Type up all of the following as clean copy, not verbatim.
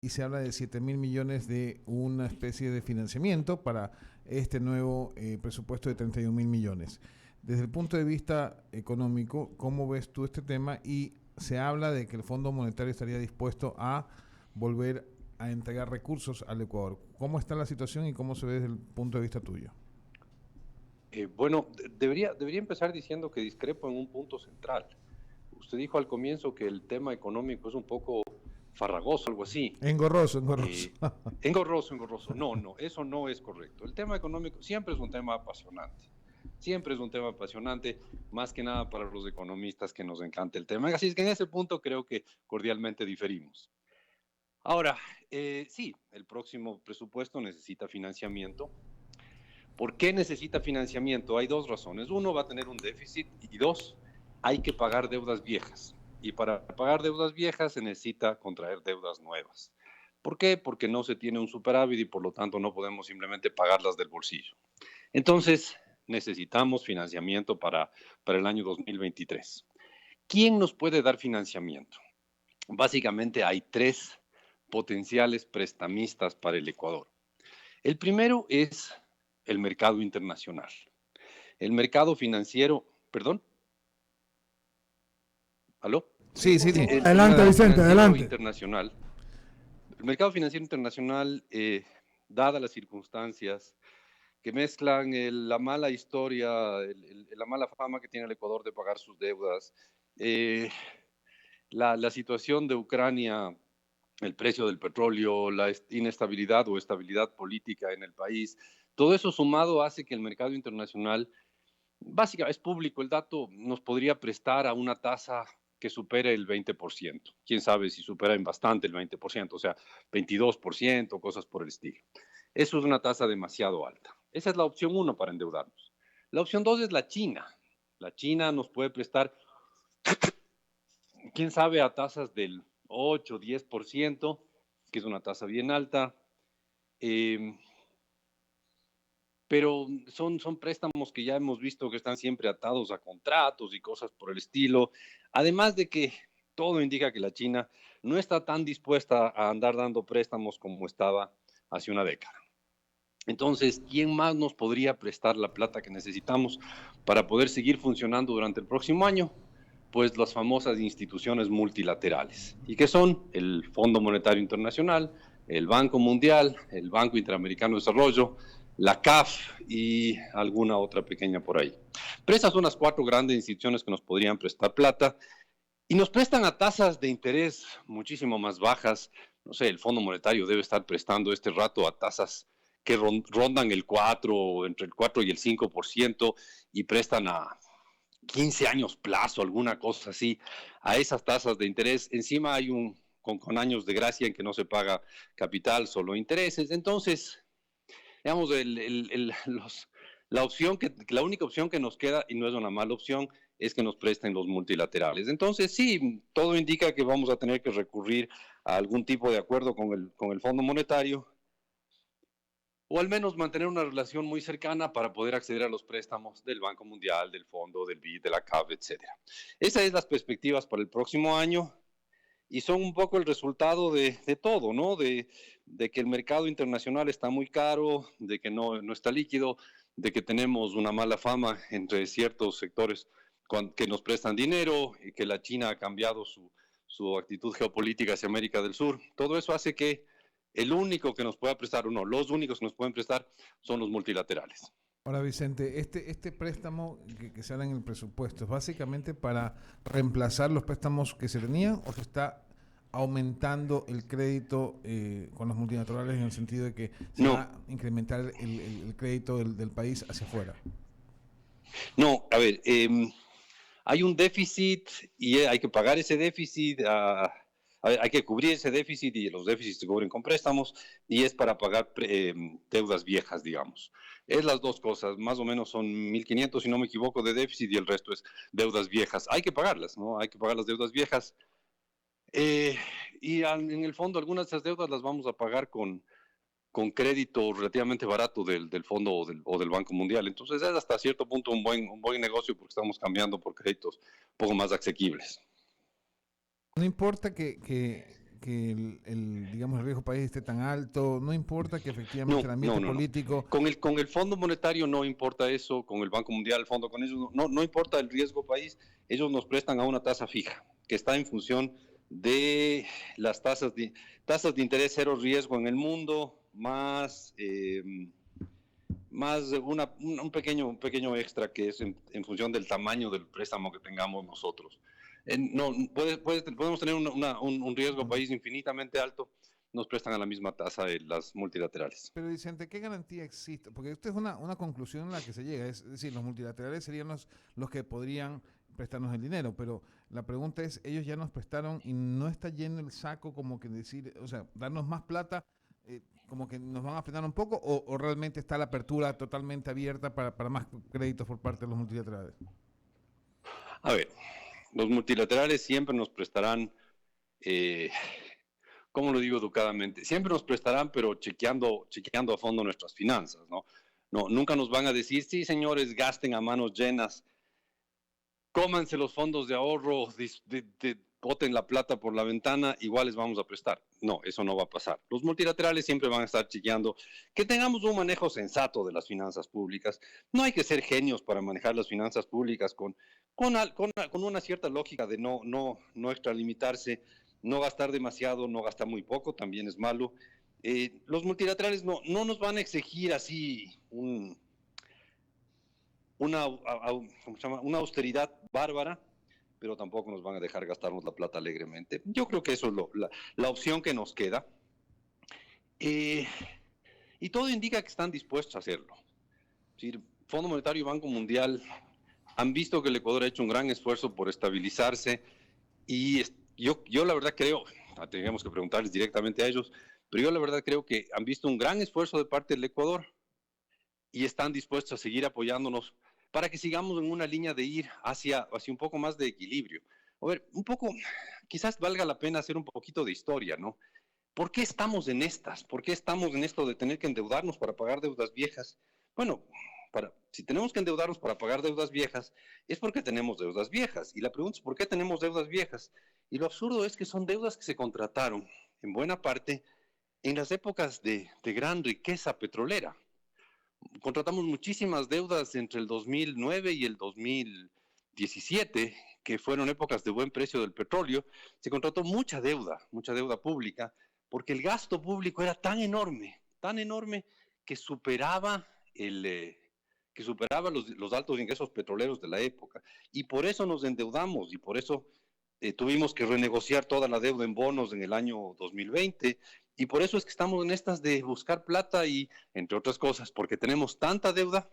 y se habla de 7.000 millones de una especie de financiamiento para este nuevo presupuesto de 31.000 millones. Desde el punto de vista económico, ¿cómo ves tú este tema? Y se habla de que el Fondo Monetario estaría dispuesto a volver a entregar recursos al Ecuador. ¿Cómo está la situación y cómo se ve desde el punto de vista tuyo? Bueno, debería empezar diciendo que discrepo en un punto central. Usted dijo al comienzo que el tema económico es un poco farragoso, algo así. Engorroso, engorroso. Eh, Engorroso, engorroso. No, no, eso no es correcto. El tema económico siempre es un tema apasionante. Siempre es un tema apasionante, más que nada para los economistas que nos encanta el tema. Así es que en ese punto creo que cordialmente diferimos. Ahora, sí, el próximo presupuesto necesita financiamiento. ¿Por qué necesita financiamiento? Hay dos razones. Uno, va a tener un déficit y dos, hay que pagar deudas viejas. Y para pagar deudas viejas se necesita contraer deudas nuevas. ¿Por qué? Porque no se tiene un superávit y por lo tanto no podemos simplemente pagarlas del bolsillo. Entonces, necesitamos financiamiento para el año 2023. ¿Quién nos puede dar financiamiento? Básicamente hay tres potenciales prestamistas para el Ecuador. El primero es el mercado internacional. El mercado financiero, perdón, ¿aló? Sí, sí, sí. El Adelante, mercado Vicente, financiero adelante. internacional, el mercado financiero internacional, dadas las circunstancias que mezclan la mala historia, la mala fama que tiene el Ecuador de pagar sus deudas, eh, la situación de Ucrania, el precio del petróleo, la inestabilidad o estabilidad política en el país, todo eso sumado hace que el mercado internacional, básicamente es público, el dato nos podría prestar a una tasa que supere el 20%. Quién sabe si supera en bastante el 20%, o sea, 22%, cosas por el estilo. Eso es una tasa demasiado alta. Esa es la opción uno para endeudarnos. La opción dos es la China. La China nos puede prestar, quién sabe, a tasas del 8, 10%, que es una tasa bien alta. Eh, pero son préstamos que ya hemos visto que están siempre atados a contratos y cosas por el estilo. Además de que todo indica que la China no está tan dispuesta a andar dando préstamos como estaba hace una década. Entonces, ¿quién más nos podría prestar la plata que necesitamos para poder seguir funcionando durante el próximo año? Pues las famosas instituciones multilaterales. ¿Y qué son? El Fondo Monetario Internacional, el Banco Mundial, el Banco Interamericano de Desarrollo, la CAF y alguna otra pequeña por ahí. Pero esas son las cuatro grandes instituciones que nos podrían prestar plata y nos prestan a tasas de interés muchísimo más bajas. No sé, el Fondo Monetario debe estar prestando este rato a tasas que rondan el 4, entre el 4 y el 5% y prestan a 15 años plazo, alguna cosa así, a esas tasas de interés. Encima hay con años de gracia en que no se paga capital, solo intereses. Entonces, digamos, la única opción que nos queda, y no es una mala opción, es que nos presten los multilaterales. Entonces, sí, todo indica que vamos a tener que recurrir a algún tipo de acuerdo con el Fondo Monetario, o al menos mantener una relación muy cercana para poder acceder a los préstamos del Banco Mundial, del Fondo, del BID, de la CAF, etcétera. Esas son las perspectivas para el próximo año y son un poco el resultado de todo, ¿no? De que el mercado internacional está muy caro, de que no está líquido, de que tenemos una mala fama entre ciertos sectores que nos prestan dinero y que la China ha cambiado su actitud geopolítica hacia América del Sur. Todo eso hace que el único que nos pueda prestar, o no, los únicos que nos pueden prestar son los multilaterales. Ahora, Vicente, este préstamo que se habla en el presupuesto, ¿es básicamente para reemplazar los préstamos que se tenían o se está aumentando el crédito con los multilaterales en el sentido de que se va No, a incrementar el crédito del país hacia afuera? no, a ver, hay un déficit y hay que pagar ese déficit, hay que cubrir ese déficit y los déficits se cubren con préstamos y es para pagar deudas viejas, digamos. Es las dos cosas, más o menos son 1.500, si no me equivoco, de déficit y el resto es deudas viejas. Hay que pagarlas, ¿no? Hay que pagar las deudas viejas. Eh, en el fondo algunas de esas deudas las vamos a pagar con crédito relativamente barato del fondo o del Banco Mundial. Entonces es hasta cierto punto un buen negocio porque estamos cambiando por créditos un poco más asequibles. No importa que que digamos, el riesgo país esté tan alto? ¿No importa que efectivamente el ambiente político... Con el Fondo Monetario no importa eso, con el Banco Mundial, el Fondo, con ellos no importa el riesgo país, ellos nos prestan a una tasa fija, que está en función de las tasas de interés cero riesgo en el mundo, más un pequeño extra que es en función del tamaño del préstamo que tengamos nosotros. Podemos tener un riesgo país infinitamente alto, nos prestan a la misma tasa de las multilaterales. Pero Vicente, ¿qué garantía existe? Porque esto es una conclusión en la que se llega, es decir, los multilaterales serían los que podrían prestarnos el dinero, pero la pregunta es, ellos ya nos prestaron y no está lleno el saco como que decir, o sea, darnos más plata, como que nos van a frenar un poco, o realmente está la apertura totalmente abierta para más créditos por parte de los multilaterales. A ver, los multilaterales siempre nos prestarán, ¿cómo lo digo educadamente? Siempre nos prestarán, pero chequeando a fondo nuestras finanzas, ¿no? Nunca nos van a decir, sí, señores, gasten a manos llenas, cómanse los fondos de ahorro, boten la plata por la ventana, igual les vamos a prestar. No, eso no va a pasar. Los multilaterales siempre van a estar chequeando que tengamos un manejo sensato de las finanzas públicas. No hay que ser genios para manejar las finanzas públicas con una cierta lógica de no extralimitarse, no gastar demasiado, no gastar muy poco, también es malo. Los multilaterales no nos van a exigir así una austeridad bárbara, pero tampoco nos van a dejar gastarnos la plata alegremente. Yo creo que eso es la opción que nos queda. Y todo indica que están dispuestos a hacerlo. Es decir, Fondo Monetario y Banco Mundial han visto que el Ecuador ha hecho un gran esfuerzo por estabilizarse y yo la verdad creo, tendríamos que preguntarles directamente a ellos, pero yo la verdad creo que han visto un gran esfuerzo de parte del Ecuador y están dispuestos a seguir apoyándonos para que sigamos en una línea de ir hacia un poco más de equilibrio. A ver, quizás valga la pena hacer un poquito de historia, ¿no? ¿Por qué estamos en estas? ¿Por qué estamos en esto de tener que endeudarnos para pagar deudas viejas? Bueno, si tenemos que endeudarnos para pagar deudas viejas, es porque tenemos deudas viejas. Y la pregunta es, ¿por qué tenemos deudas viejas? Y lo absurdo es que son deudas que se contrataron, en buena parte, en las épocas de gran riqueza petrolera. Contratamos muchísimas deudas entre el 2009 y el 2017, que fueron épocas de buen precio del petróleo. Se contrató mucha deuda pública, porque el gasto público era tan enorme que superaba los altos ingresos petroleros de la época. Y por eso nos endeudamos y por eso tuvimos que renegociar toda la deuda en bonos en el año 2020. Y por eso es que estamos en estas de buscar plata y, entre otras cosas, porque tenemos tanta deuda,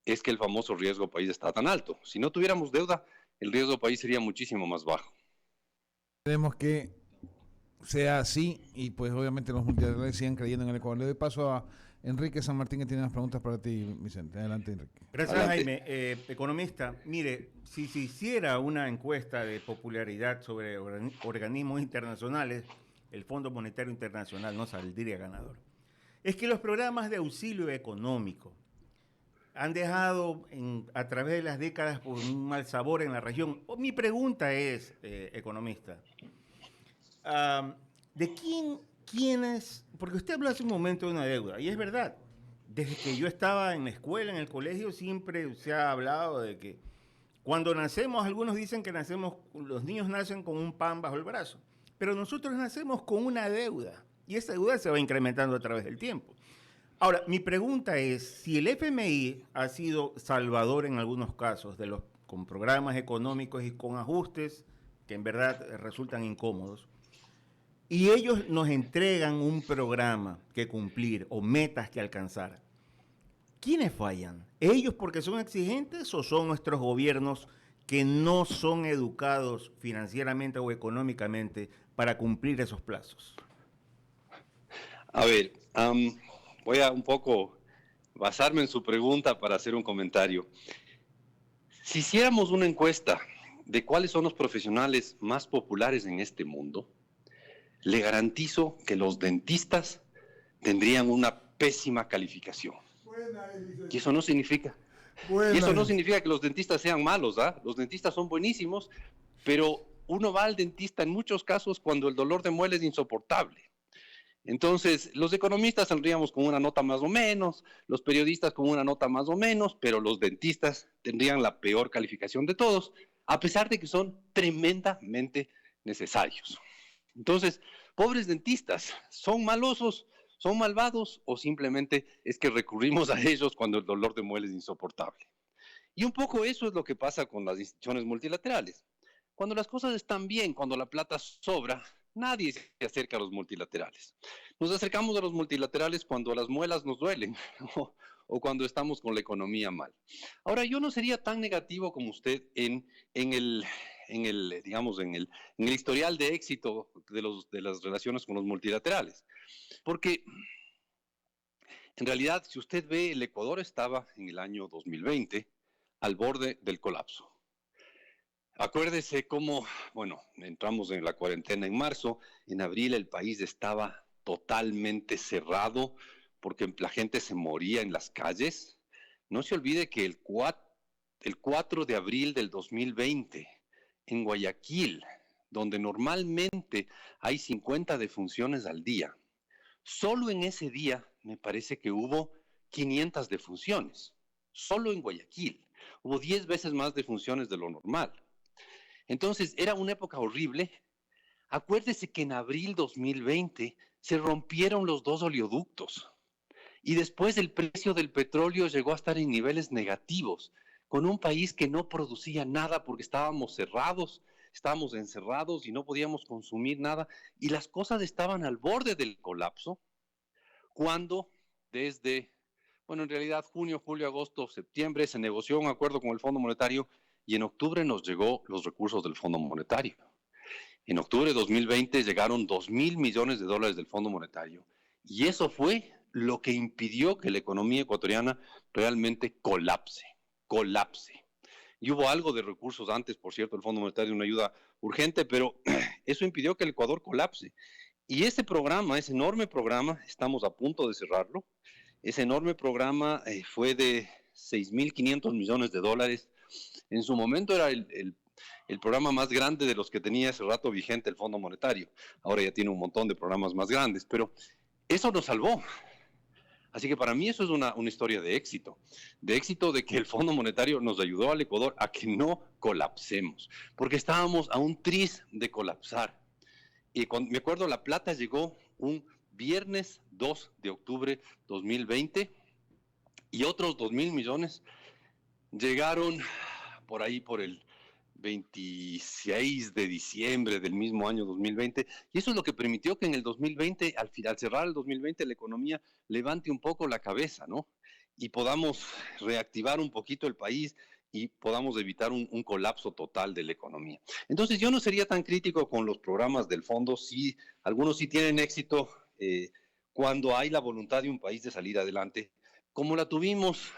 es que el famoso riesgo país está tan alto. Si no tuviéramos deuda, el riesgo país sería muchísimo más bajo. Tenemos que sea así y pues obviamente los multilaterales sigan creyendo en el Ecuador. Le doy paso a Enrique San Martín, que tiene unas preguntas para ti, Vicente. Adelante, Enrique. Gracias, Jaime. Economista, mire, si se hiciera una encuesta de popularidad sobre organismos internacionales, el Fondo Monetario Internacional no saldría ganador. Es que los programas de auxilio económico han dejado a través de las décadas por un mal sabor en la región. Mi pregunta es, economista, ¿de quiénes? Porque usted habló hace un momento de una deuda, y es verdad. Desde que yo estaba en la escuela, en el colegio, siempre se ha hablado de que cuando nacemos, algunos dicen que los niños nacen con un pan bajo el brazo. Pero nosotros nacemos con una deuda y esa deuda se va incrementando a través del tiempo. Ahora, mi pregunta es, si el FMI ha sido salvador en algunos casos con programas económicos y con ajustes que en verdad resultan incómodos, y ellos nos entregan un programa que cumplir o metas que alcanzar, ¿quiénes fallan? ¿Ellos porque son exigentes o son nuestros gobiernos que no son educados financieramente o económicamente para cumplir esos plazos? A ver, voy a un poco basarme en su pregunta para hacer un comentario. Si hiciéramos una encuesta de cuáles son los profesionales más populares en este mundo, le garantizo que los dentistas tendrían una pésima calificación. Y eso no significa... Y eso no significa que los dentistas sean malos, ¿ah? Los dentistas son buenísimos, pero uno va al dentista en muchos casos cuando el dolor de muela es insoportable. Entonces, los economistas saldríamos con una nota más o menos, los periodistas con una nota más o menos, pero los dentistas tendrían la peor calificación de todos, a pesar de que son tremendamente necesarios. Entonces, pobres dentistas, ¿son malosos, son malvados o simplemente es que recurrimos a ellos cuando el dolor de muela es insoportable? Y un poco eso es lo que pasa con las instituciones multilaterales. Cuando las cosas están bien, cuando la plata sobra, nadie se acerca a los multilaterales. Nos acercamos a los multilaterales cuando las muelas nos duelen o cuando estamos con la economía mal. Ahora, yo no sería tan negativo como usted en el historial de éxito de las relaciones con los multilaterales. Porque, en realidad, si usted ve, el Ecuador estaba en el año 2020 al borde del colapso. Acuérdese cómo, bueno, entramos en la cuarentena en marzo, en abril el país estaba totalmente cerrado porque la gente se moría en las calles. No se olvide que el 4 de abril del 2020, en Guayaquil, donde normalmente hay 50 defunciones al día, solo en ese día me parece que hubo 500 defunciones, solo en Guayaquil. Hubo 10 veces más defunciones de lo normal. Entonces, era una época horrible. Acuérdese que en abril 2020 se rompieron los 2 oleoductos y después el precio del petróleo llegó a estar en niveles negativos, con un país que no producía nada porque estábamos cerrados, estábamos encerrados y no podíamos consumir nada y las cosas estaban al borde del colapso, cuando desde, bueno, en realidad junio, julio, agosto, septiembre se negoció un acuerdo con el Fondo Monetario y en octubre nos llegó los recursos del Fondo Monetario. En octubre de 2020 llegaron $2,000 millones del Fondo Monetario y eso fue lo que impidió que la economía ecuatoriana realmente colapse. Y hubo algo de recursos antes, por cierto, el Fondo Monetario, una ayuda urgente, pero eso impidió que el Ecuador colapse. Y ese programa, ese enorme programa, estamos a punto de cerrarlo. Ese enorme programa fue de $6,500 millones. En su momento era el programa más grande de los que tenía hace rato vigente el Fondo Monetario. Ahora ya tiene un montón de programas más grandes, pero eso nos salvó. Así que para mí eso es una historia de éxito de que el Fondo Monetario nos ayudó al Ecuador a que no colapsemos, porque estábamos a un tris de colapsar. Y me acuerdo, la plata llegó un viernes 2 de octubre 2020 y otros $2,000 millones llegaron por ahí por el 26 de diciembre del mismo año 2020, y eso es lo que permitió que en el 2020, al cerrar el 2020, la economía levante un poco la cabeza, ¿no? Y podamos reactivar un poquito el país y podamos evitar un colapso total de la economía. Entonces yo no sería tan crítico con los programas del fondo, sí, algunos sí tienen éxito cuando hay la voluntad de un país de salir adelante, como la tuvimos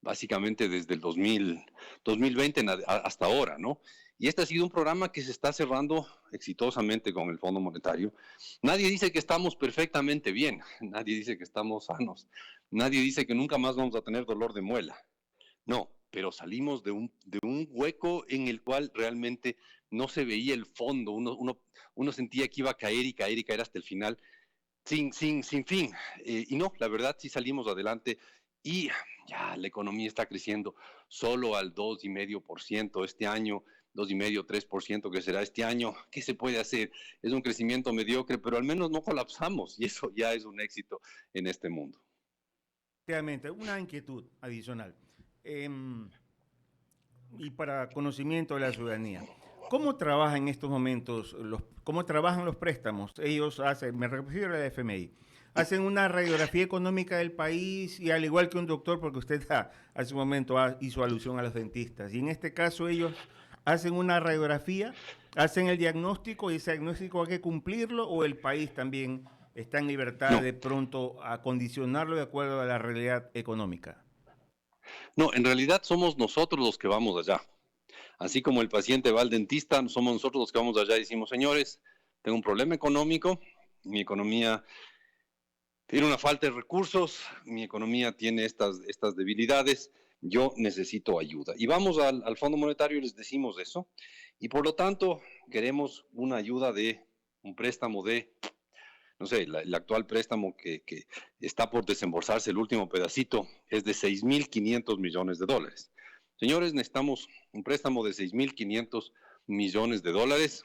básicamente desde el 2020 hasta ahora, ¿no? Y este ha sido un programa que se está cerrando exitosamente con el Fondo Monetario. Nadie dice que estamos perfectamente bien, nadie dice que estamos sanos, nadie dice que nunca más vamos a tener dolor de muela. No, pero salimos de un hueco en el cual realmente no se veía el fondo, uno sentía que iba a caer y caer y caer hasta el final, sin fin. Y no, la verdad sí salimos adelante y ya la economía está creciendo solo al 2,5% este año, 2,5%, 3% que será este año. ¿Qué se puede hacer? Es un crecimiento mediocre, pero al menos no colapsamos y eso ya es un éxito en este mundo. Efectivamente, una inquietud adicional. Y para conocimiento de la ciudadanía, ¿cómo trabajan en estos momentos, cómo trabajan los préstamos? Ellos hacen, me refiero a la FMI, hacen una radiografía económica del país y al igual que un doctor, porque usted hace un momento hizo alusión a los dentistas, y en este caso ellos hacen una radiografía, hacen el diagnóstico y ese diagnóstico hay que cumplirlo o el país también está en libertad de pronto a condicionarlo de acuerdo a la realidad económica. No, en realidad somos nosotros los que vamos allá. Así como el paciente va al dentista, somos nosotros los que vamos allá y decimos, señores, tengo un problema económico, mi economía tiene una falta de recursos, mi economía tiene estas debilidades, yo necesito ayuda. Y vamos al Fondo Monetario y les decimos eso. Y por lo tanto, queremos una ayuda de un préstamo de, no sé, el actual préstamo que está por desembolsarse, el último pedacito, es de 6.500 millones de dólares. Señores, necesitamos un préstamo de 6.500 millones de dólares.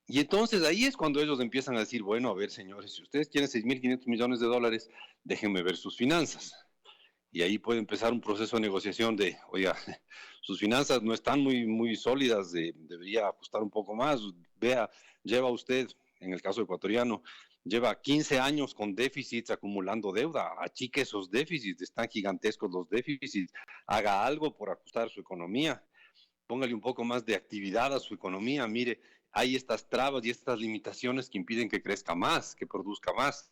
Y entonces ahí es cuando ellos empiezan a decir, bueno, a ver, señores, si ustedes quieren 6.500 millones de dólares, déjenme ver sus finanzas. Y ahí puede empezar un proceso de negociación de, oiga, sus finanzas no están muy sólidas, debería ajustar un poco más. Vea, lleva usted, en el caso ecuatoriano, lleva 15 años con déficits acumulando deuda. Achique esos déficits, están gigantescos los déficits. Haga algo por ajustar su economía. Póngale un poco más de actividad a su economía. Mire, hay estas trabas y estas limitaciones que impiden que crezca más, que produzca más.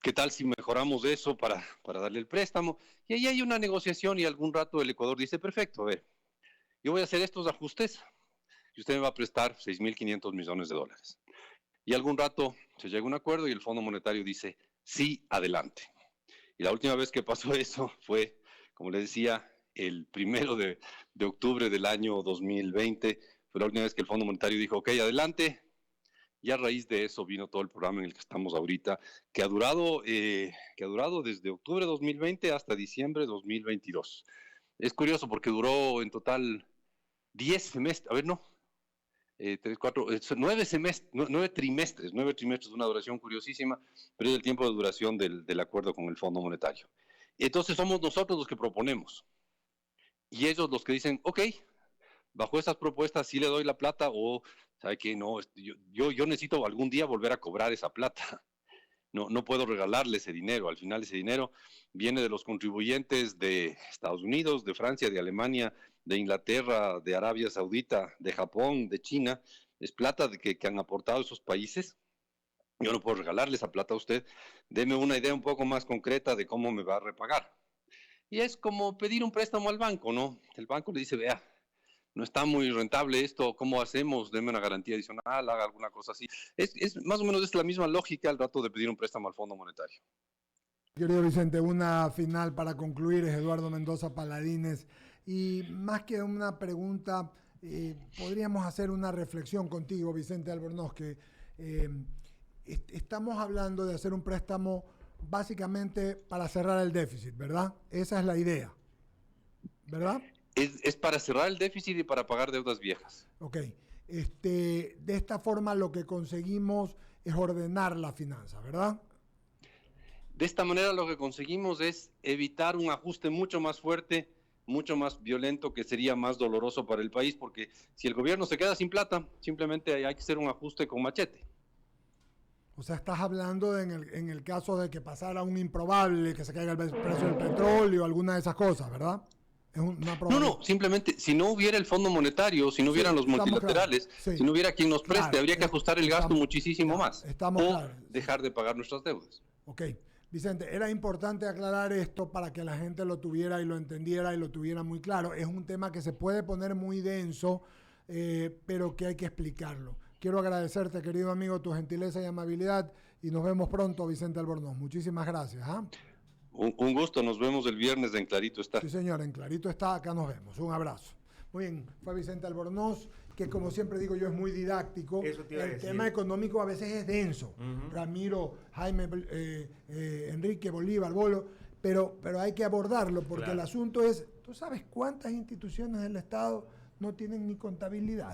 ¿Qué tal si mejoramos eso para darle el préstamo? Y ahí hay una negociación y algún rato el Ecuador dice, perfecto, a ver, yo voy a hacer estos ajustes y usted me va a prestar 6.500 millones de dólares. Y algún rato se llega a un acuerdo y el Fondo Monetario dice, sí, adelante. Y la última vez que pasó eso fue, como les decía, el 1 de octubre del año 2020, fue la última vez que el Fondo Monetario dijo, ok, adelante. Y a raíz de eso vino todo el programa en el que estamos ahorita, que ha durado desde octubre de 2020 hasta diciembre de 2022. Es curioso porque duró en total 10 semestres, a ver, no, 3, 4, 9 semestres, 9 trimestres, 9 trimestres, una duración curiosísima, pero es el tiempo de duración del acuerdo con el Fondo Monetario. Entonces somos nosotros los que proponemos y ellos los que dicen, ok, bajo esas propuestas sí le doy la plata o, ¿sabe qué? No, yo necesito algún día volver a cobrar esa plata. No puedo regalarle ese dinero. Al final ese dinero viene de los contribuyentes de Estados Unidos, de Francia, de Alemania, de Inglaterra, de Arabia Saudita, de Japón, de China. Es plata que han aportado esos países. Yo no puedo regalarle esa plata a usted. Deme una idea un poco más concreta de cómo me va a repagar. Y es como pedir un préstamo al banco, ¿no? El banco le dice, vea, no está muy rentable esto, ¿cómo hacemos? Deme una garantía adicional, haga alguna cosa así. Es más o menos la misma lógica al rato de pedir un préstamo al Fondo Monetario. Querido Vicente, una final para concluir es Eduardo Mendoza Paladines. Y más que una pregunta, podríamos hacer una reflexión contigo, Vicente Albornoz, que estamos hablando de hacer un préstamo básicamente para cerrar el déficit, ¿verdad? Esa es la idea, ¿verdad? Es para cerrar el déficit y para pagar deudas viejas. Ok. De esta forma lo que conseguimos es ordenar la finanza, ¿verdad? De esta manera lo que conseguimos es evitar un ajuste mucho más fuerte, mucho más violento, que sería más doloroso para el país, porque si el gobierno se queda sin plata, simplemente hay que hacer un ajuste con machete. O sea, estás hablando en el caso de que pasara un improbable, que se caiga el precio del petróleo, alguna de esas cosas, ¿verdad? Es una No, simplemente si no hubiera el Fondo Monetario, si no hubieran los multilaterales, claro, si no hubiera quien nos preste, habría que ajustar el gasto muchísimo más. Estamos o claros. dejar de pagar nuestras deudas. Ok. Vicente, era importante aclarar esto para que la gente lo tuviera y lo entendiera y lo tuviera muy claro. Es un tema que se puede poner muy denso, pero que hay que explicarlo. Quiero agradecerte, querido amigo, tu gentileza y amabilidad y nos vemos pronto, Vicente Albornoz. Muchísimas gracias. ¿Ah? Un gusto, nos vemos el viernes en Clarito Está. Sí, señor, en Clarito Está, acá nos vemos. Un abrazo. Muy bien, fue Vicente Albornoz, que como siempre digo yo es muy didáctico. Eso te iba a decir. Tema económico a veces es denso. Ramiro, Jaime, Enrique, Bolívar, Bolo, pero hay que abordarlo porque el asunto es, ¿tú sabes cuántas instituciones del Estado no tienen ni contabilidad?